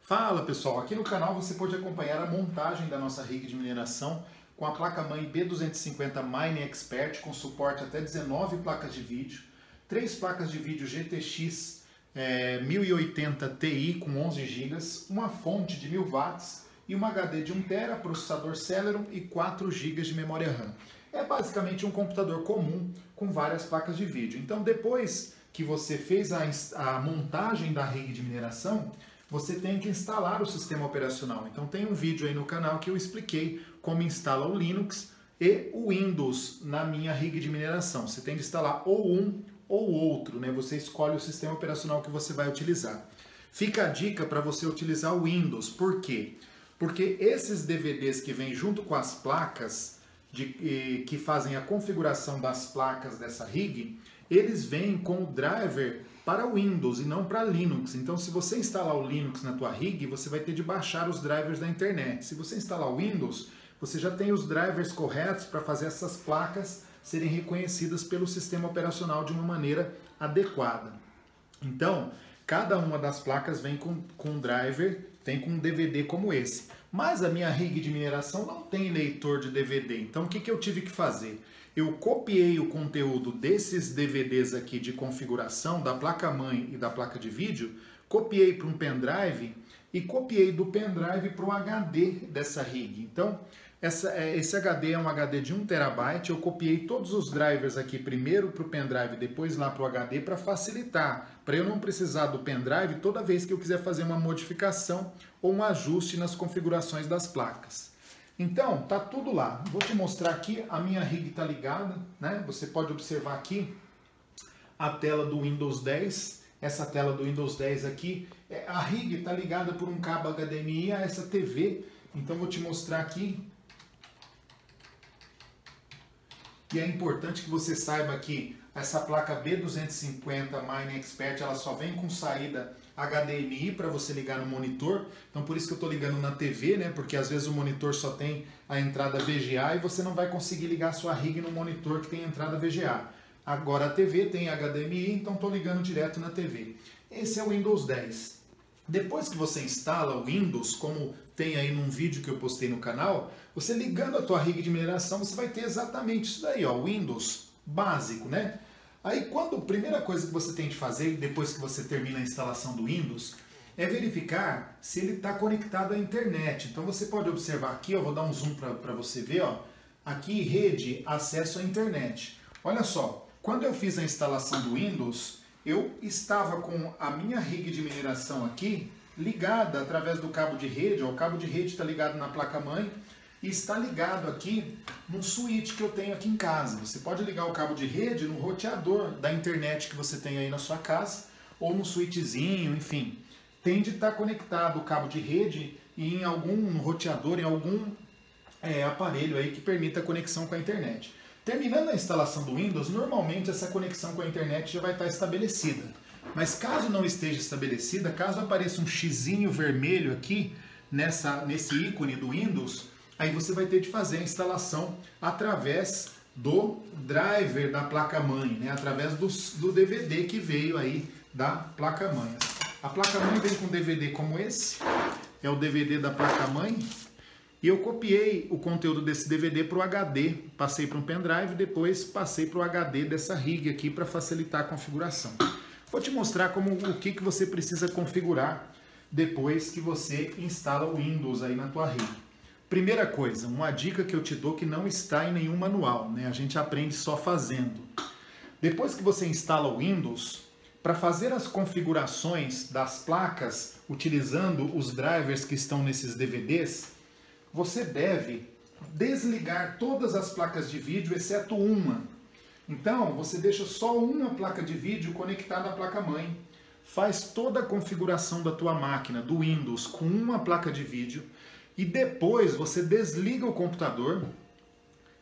Fala pessoal, aqui no canal você pode acompanhar a montagem da nossa rig de mineração com a placa-mãe B250 Mine Expert com suporte até 19 placas de vídeo, 3 placas de vídeo GTX 1080 Ti com 11 GB, uma fonte de 1000 watts e uma HD de 1 TB, processador Celeron e 4 GB de memória RAM. É basicamente um computador comum com várias placas de vídeo. Então depois que você fez a montagem da rig de mineração, você tem que instalar o sistema operacional. Então tem um vídeo aí no canal que eu expliquei como instala o Linux e o Windows na minha rig de mineração. Você tem que instalar ou um ou outro, né? Você escolhe o sistema operacional que você vai utilizar. Fica a dica para você utilizar o Windows. Por quê? Porque esses DVDs que vêm junto com as placas, que fazem a configuração das placas dessa rig, eles vêm com o driver para Windows e não para Linux. Então, se você instalar o Linux na tua rig, você vai ter de baixar os drivers da internet. Se você instalar o Windows, você já tem os drivers corretos para fazer essas placas serem reconhecidas pelo sistema operacional de uma maneira adequada. Então, cada uma das placas vem com um driver, vem com um DVD como esse. Mas a minha rig de mineração não tem leitor de DVD. Então, o que eu tive que fazer? Eu copiei o conteúdo desses DVDs aqui de configuração, da placa-mãe e da placa de vídeo, copiei para um pendrive e copiei do pendrive para o HD dessa rig. Então, esse HD é um HD de 1 TB, eu copiei todos os drivers aqui primeiro para o pendrive, depois lá para o HD, para facilitar, para eu não precisar do pendrive toda vez que eu quiser fazer uma modificação ou um ajuste nas configurações das placas. Então, tá tudo lá. Vou te mostrar aqui, a minha rig está ligada, né? Você pode observar aqui a tela do Windows 10. Essa tela do Windows 10 aqui, a rig está ligada por um cabo HDMI a essa TV. Então, vou te mostrar aqui. E é importante que você saiba que essa placa B250 Mine Expert, ela só vem com saída HDMI para você ligar no monitor. Então por isso que eu estou ligando na TV, né? Porque às vezes o monitor só tem a entrada VGA e você não vai conseguir ligar sua rig no monitor que tem entrada VGA. Agora a TV tem HDMI, então estou ligando direto na TV. Esse é o Windows 10. Depois que você instala o Windows, como tem aí num vídeo que eu postei no canal, você ligando a tua rig de mineração, você vai ter exatamente isso daí, ó, Windows básico, né? Aí, a primeira coisa que você tem de fazer, depois que você termina a instalação do Windows, é verificar se ele está conectado à internet. Então, você pode observar aqui, eu vou dar um zoom para você ver, ó, aqui, rede, acesso à internet. Olha só, quando eu fiz a instalação do Windows, eu estava com a minha rig de mineração aqui, ligada através do cabo de rede, ó, o cabo de rede está ligado na placa-mãe, e está ligado aqui no switch que eu tenho aqui em casa. Você pode ligar o cabo de rede no roteador da internet que você tem aí na sua casa, ou no switchzinho, enfim. Tem de estar conectado o cabo de rede em algum roteador, em algum aparelho aí que permita a conexão com a internet. Terminando a instalação do Windows, normalmente essa conexão com a internet já vai estar estabelecida. Mas caso não esteja estabelecida, caso apareça um xizinho vermelho aqui nesse ícone do Windows, aí você vai ter de fazer a instalação através do driver da placa-mãe, né? Através do DVD que veio aí da placa-mãe. A placa-mãe vem com um DVD como esse, é o DVD da placa-mãe, e eu copiei o conteúdo desse DVD para o HD, passei para um pendrive, depois passei para o HD dessa rig aqui para facilitar a configuração. Vou te mostrar o que você precisa configurar depois que você instala o Windows aí na tua rig. Primeira coisa, uma dica que eu te dou que não está em nenhum manual, né? A gente aprende só fazendo. Depois que você instala o Windows, para fazer as configurações das placas, utilizando os drivers que estão nesses DVDs, você deve desligar todas as placas de vídeo, exceto uma. Então, você deixa só uma placa de vídeo conectada à placa-mãe. Faz toda a configuração da tua máquina, do Windows, com uma placa de vídeo. E depois você desliga o computador,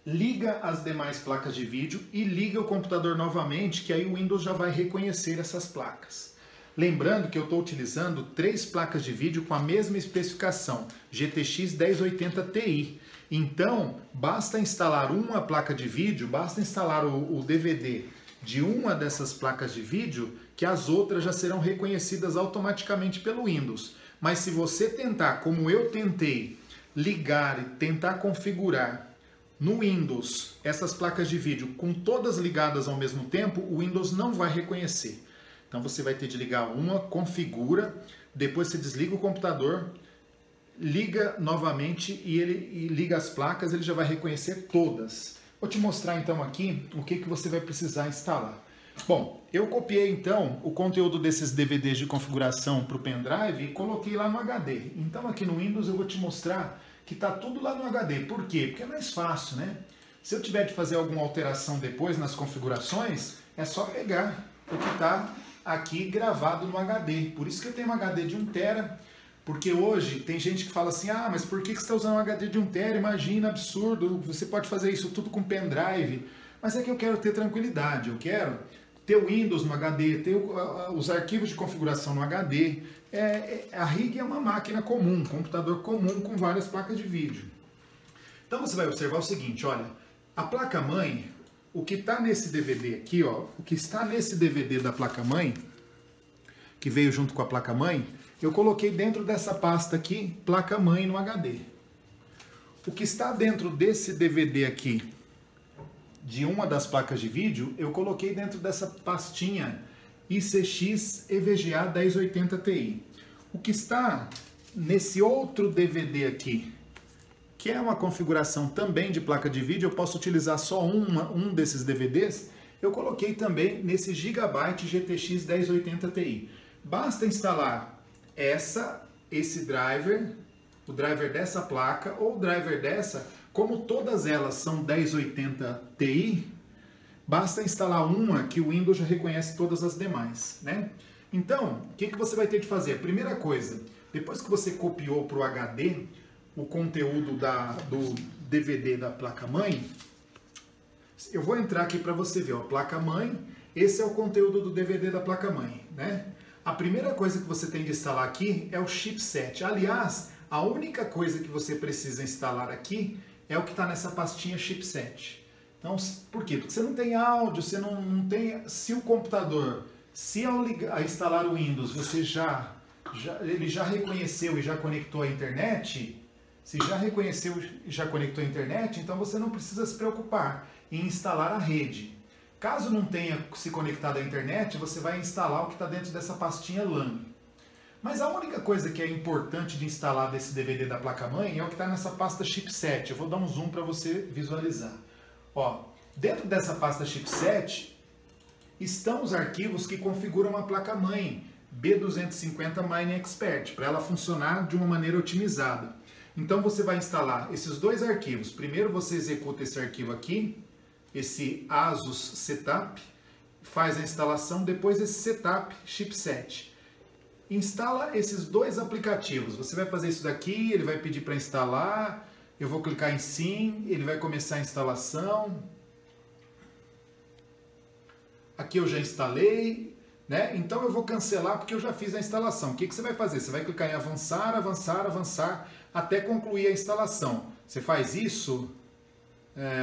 liga as demais placas de vídeo e liga o computador novamente, que aí o Windows já vai reconhecer essas placas. Lembrando que eu estou utilizando 3 placas de vídeo com a mesma especificação, GTX 1080 Ti. Então, basta instalar uma placa de vídeo, basta instalar o DVD de uma dessas placas de vídeo, que as outras já serão reconhecidas automaticamente pelo Windows. Mas se você tentar, como eu tentei, ligar e tentar configurar no Windows essas placas de vídeo com todas ligadas ao mesmo tempo, o Windows não vai reconhecer. Então você vai ter de ligar uma, configura, depois você desliga o computador, liga novamente e liga as placas, ele já vai reconhecer todas. Vou te mostrar então aqui o que você vai precisar instalar. Bom, eu copiei então o conteúdo desses DVDs de configuração para o pendrive e coloquei lá no HD. Então aqui no Windows eu vou te mostrar que está tudo lá no HD. Por quê? Porque é mais fácil, né? Se eu tiver de fazer alguma alteração depois nas configurações, é só pegar o que está aqui gravado no HD. Por isso que eu tenho um HD de 1 TB, porque hoje tem gente que fala assim, ah, mas por que você está usando um HD de 1 TB? Imagina, absurdo, você pode fazer isso tudo com pendrive. Mas é que eu quero ter tranquilidade, eu quero ter o Windows no HD, ter os arquivos de configuração no HD. A RIG é uma máquina comum, um computador comum com várias placas de vídeo. Então você vai observar o seguinte, olha, a placa-mãe, o que está nesse DVD aqui, ó, o que está nesse DVD da placa-mãe, que veio junto com a placa-mãe, eu coloquei dentro dessa pasta aqui, placa-mãe no HD. O que está dentro desse DVD aqui, de uma das placas de vídeo, eu coloquei dentro dessa pastinha ICX EVGA 1080 Ti. O que está nesse outro DVD aqui, que é uma configuração também de placa de vídeo, eu posso utilizar só um desses DVDs, eu coloquei também nesse Gigabyte GTX 1080 Ti. Basta instalar esse driver, o driver dessa placa ou o driver dessa. Como todas elas são 1080 Ti, basta instalar uma que o Windows já reconhece todas as demais, né? Então, o que você vai ter que fazer? A primeira coisa, depois que você copiou para o HD o conteúdo do DVD da placa-mãe, eu vou entrar aqui para você ver, ó, placa-mãe, esse é o conteúdo do DVD da placa-mãe, né? A primeira coisa que você tem de instalar aqui é o chipset. Aliás, a única coisa que você precisa instalar aqui é o que está nessa pastinha chipset. Então, por quê? Porque você não tem áudio, você não tem... Se o computador, se ao instalar o Windows, ele já reconheceu e já conectou a internet, se já reconheceu e já conectou a internet, então você não precisa se preocupar em instalar a rede. Caso não tenha se conectado à internet, você vai instalar o que está dentro dessa pastinha LAN. Mas a única coisa que é importante de instalar desse DVD da placa-mãe é o que está nessa pasta chipset. Eu vou dar um zoom para você visualizar. Ó, dentro dessa pasta chipset estão os arquivos que configuram a placa-mãe B250 Mine Expert, para ela funcionar de uma maneira otimizada. Então você vai instalar esses dois arquivos. Primeiro você executa esse arquivo aqui, esse ASUS Setup, faz a instalação, depois esse Setup Chipset. Instala esses dois aplicativos. Você vai fazer isso daqui, ele vai pedir para instalar, eu vou clicar em sim, ele vai começar a instalação. Aqui eu já instalei, né? Então eu vou cancelar porque eu já fiz a instalação. O que você vai fazer? Você vai clicar em avançar, avançar, avançar, até concluir a instalação. Você faz isso,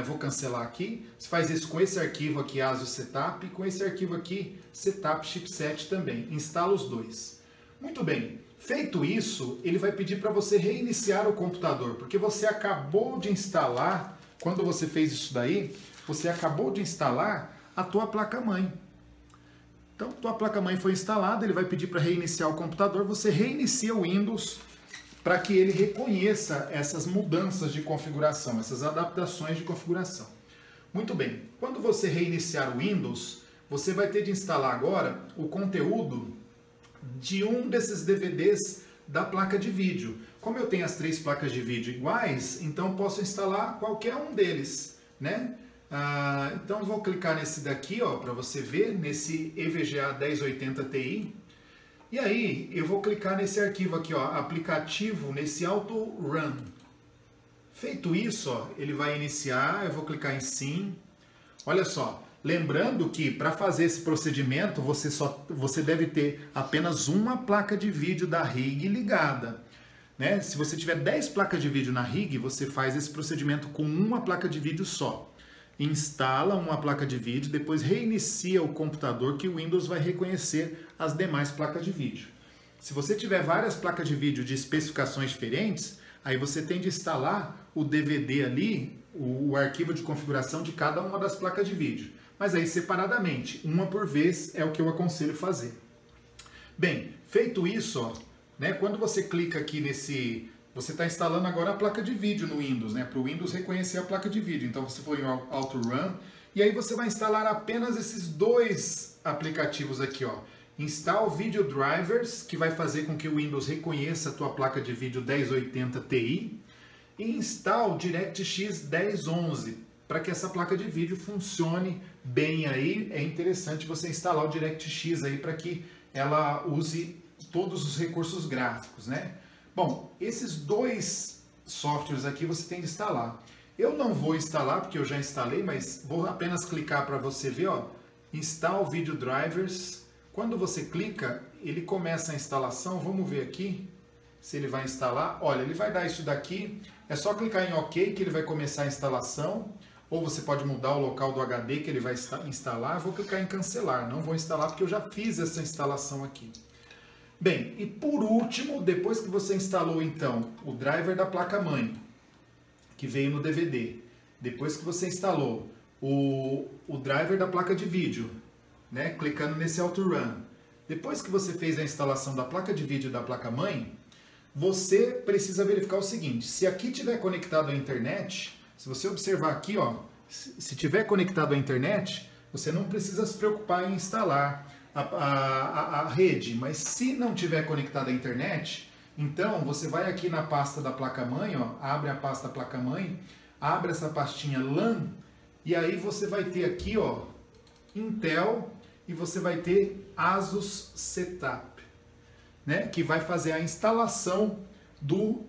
vou cancelar aqui, você faz isso com esse arquivo aqui, ASUS Setup, e com esse arquivo aqui, Setup Chipset também. Instala os dois. Muito bem, feito isso, ele vai pedir para você reiniciar o computador, porque você acabou de instalar, quando você fez isso daí, você acabou de instalar a tua placa-mãe. Então, tua placa-mãe foi instalada, ele vai pedir para reiniciar o computador, você reinicia o Windows para que ele reconheça essas mudanças de configuração, essas adaptações de configuração. Muito bem, quando você reiniciar o Windows, você vai ter de instalar agora o conteúdo de um desses DVDs da placa de vídeo. Como eu tenho as 3 placas de vídeo iguais, então posso instalar qualquer um deles, né? Então vou clicar nesse daqui, ó, para você ver, nesse EVGA 1080 Ti. E aí eu vou clicar nesse arquivo aqui, ó, aplicativo, nesse Auto Run. Feito isso, ó, ele vai iniciar, eu vou clicar em sim. Olha só, lembrando que para fazer esse procedimento você deve ter apenas uma placa de vídeo da RIG ligada, né? Se você tiver 10 placas de vídeo na RIG, você faz esse procedimento com uma placa de vídeo só. Instala uma placa de vídeo, depois reinicia o computador que o Windows vai reconhecer as demais placas de vídeo. Se você tiver várias placas de vídeo de especificações diferentes, aí você tem de instalar o DVD ali, o arquivo de configuração de cada uma das placas de vídeo. Mas aí separadamente, uma por vez é o que eu aconselho fazer. Bem, feito isso, ó, né, quando você clica aqui nesse... Você está instalando agora a placa de vídeo no Windows, né, para o Windows reconhecer a placa de vídeo. Então você foi em Auto Run e aí você vai instalar apenas esses dois aplicativos aqui, ó. Install Video Drivers, que vai fazer com que o Windows reconheça a tua placa de vídeo 1080 Ti, e Install DirectX 1011, para que essa placa de vídeo funcione bem aí. É interessante você instalar o DirectX aí para que ela use todos os recursos gráficos, né? Bom, esses dois softwares aqui você tem de instalar. Eu não vou instalar porque eu já instalei, mas vou apenas clicar para você ver, ó, Install Video Drivers. Quando você clica, ele começa a instalação. Vamos ver aqui se ele vai instalar. Olha, ele vai dar isso daqui. É só clicar em OK que ele vai começar a instalação. Ou você pode mudar o local do HD que ele vai instalar. Eu vou clicar em cancelar. Não vou instalar porque eu já fiz essa instalação aqui. Bem, e por último, depois que você instalou então o driver da placa-mãe, que veio no DVD, depois que você instalou o driver da placa de vídeo, né, clicando nesse Auto Run, depois que você fez a instalação da placa de vídeo da placa-mãe, você precisa verificar o seguinte: se aqui tiver conectado à internet, se você observar aqui, ó, se tiver conectado à internet, você não precisa se preocupar em instalar a rede, mas se não tiver conectado à internet, então você vai aqui na pasta da placa-mãe, ó, abre a pasta placa-mãe, abre essa pastinha LAN, e aí você vai ter aqui, ó, Intel, e você vai ter ASUS Setup, né, que vai fazer a instalação do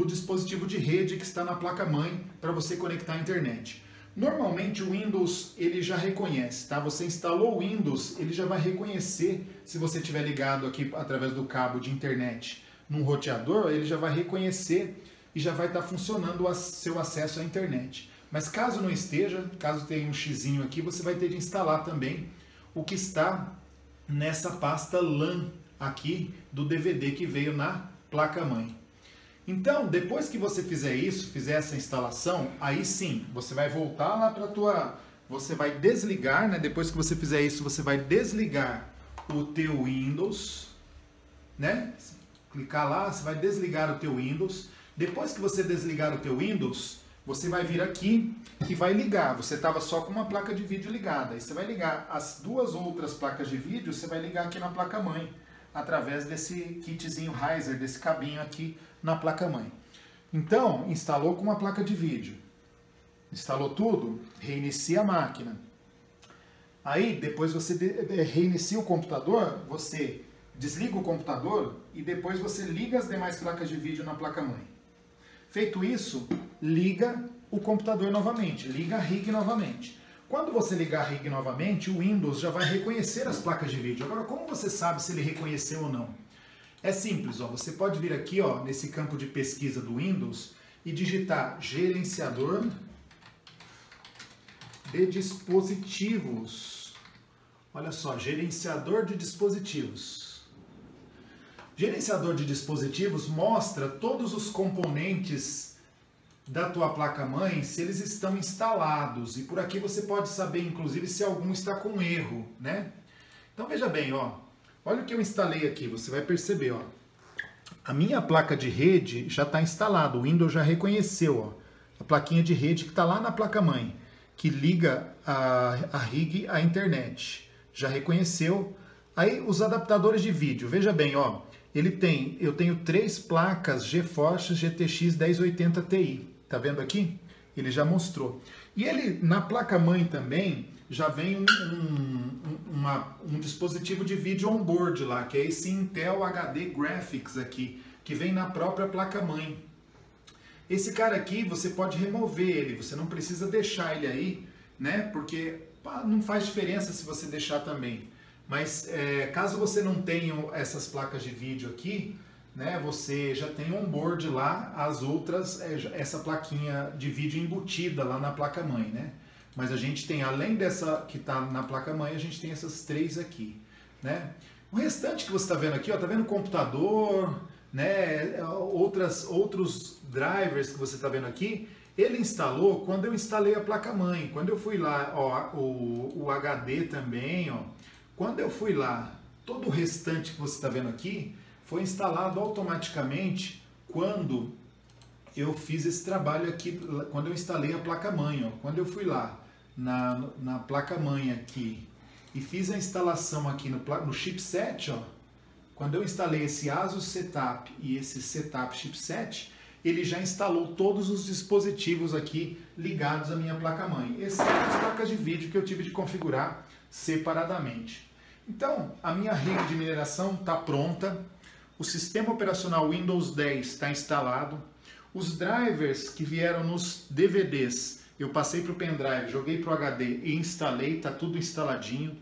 dispositivo de rede que está na placa-mãe para você conectar à internet. Normalmente o Windows ele já reconhece, tá? Você instalou o Windows, ele já vai reconhecer, se você estiver ligado aqui através do cabo de internet num roteador, ele já vai reconhecer e já vai estar funcionando o seu acesso à internet. Mas caso não esteja, caso tenha um xizinho aqui, você vai ter de instalar também o que está nessa pasta LAN aqui do DVD que veio na placa-mãe. Então, depois que você fizer isso, fizer essa instalação, aí sim, você vai voltar lá para a tua... Você vai desligar, né? Depois que você fizer isso, você vai desligar o teu Windows, né? Clicar lá, você vai desligar o teu Windows. Depois que você desligar o teu Windows, você vai vir aqui e vai ligar. Você estava só com uma placa de vídeo ligada. Aí você vai ligar as duas outras placas de vídeo, você vai ligar aqui na placa-mãe, através desse kitzinho Riser, desse cabinho aqui na placa-mãe. Então, instalou com uma placa de vídeo. Instalou tudo, reinicia a máquina. Aí, depois você reinicia o computador, você desliga o computador e depois você liga as demais placas de vídeo na placa-mãe. Feito isso, liga o computador novamente, liga a RIG novamente. Quando você ligar a RIG novamente, o Windows já vai reconhecer as placas de vídeo. Agora, como você sabe se ele reconheceu ou não? É simples, ó, você pode vir aqui, ó, nesse campo de pesquisa do Windows e digitar gerenciador de dispositivos. Olha só, gerenciador de dispositivos. Gerenciador de dispositivos mostra todos os componentes da tua placa-mãe, se eles estão instalados. E por aqui você pode saber, inclusive, se algum está com erro, né? Então veja bem, ó. Olha o que eu instalei aqui, você vai perceber, ó. A minha placa de rede já está instalada, o Windows já reconheceu, ó, a plaquinha de rede que está lá na placa-mãe, que liga a RIG à internet. Já reconheceu. Aí os adaptadores de vídeo, veja bem, ó, eu tenho 3 placas GeForce GTX 1080 Ti. Tá vendo aqui? Ele já mostrou. E ele, na placa-mãe também, já vem um dispositivo de vídeo on-board lá, que é esse Intel HD Graphics aqui, que vem na própria placa-mãe. Esse cara aqui, você pode remover ele, você não precisa deixar ele aí, né? Porque não faz diferença se você deixar também. Mas caso você não tenha essas placas de vídeo aqui, né, você já tem on-board lá as outras, essa plaquinha de vídeo embutida lá na placa-mãe, né? Mas a gente tem, além dessa que está na placa-mãe, a gente tem essas 3 aqui, né? O restante que você está vendo aqui, ó, tá vendo o computador, né, outros drivers que você está vendo aqui, ele instalou quando eu instalei a placa-mãe. Quando eu fui lá, ó, o HD também, ó, quando eu fui lá, todo o restante que você está vendo aqui foi instalado automaticamente quando eu fiz esse trabalho aqui, quando eu instalei a placa-mãe, ó. Quando eu fui lá na placa-mãe aqui e fiz a instalação aqui no chipset, ó, quando eu instalei esse ASUS Setup e esse Setup Chipset, ele já instalou todos os dispositivos aqui ligados à minha placa-mãe, exceto as placas de vídeo que eu tive de configurar separadamente. Então, a minha rede de mineração está pronta, o sistema operacional Windows 10 está instalado, os drivers que vieram nos DVDs, eu passei para o pendrive, joguei para o HD e instalei, está tudo instaladinho.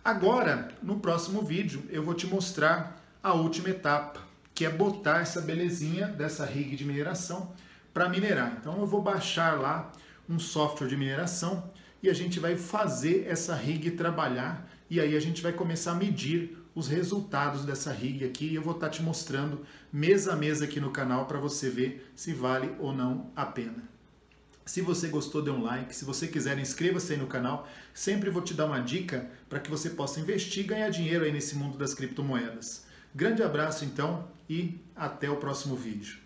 Agora, no próximo vídeo, eu vou te mostrar a última etapa, que é botar essa belezinha dessa rig de mineração para minerar. Então eu vou baixar lá um software de mineração e a gente vai fazer essa rig trabalhar e aí a gente vai começar a medir os resultados dessa rig aqui e eu vou estar te mostrando mês a mês aqui no canal para você ver se vale ou não a pena. Se você gostou, dê um like. Se você quiser, inscreva-se aí no canal. Sempre vou te dar uma dica para que você possa investir e ganhar dinheiro aí nesse mundo das criptomoedas. Grande abraço então e até o próximo vídeo.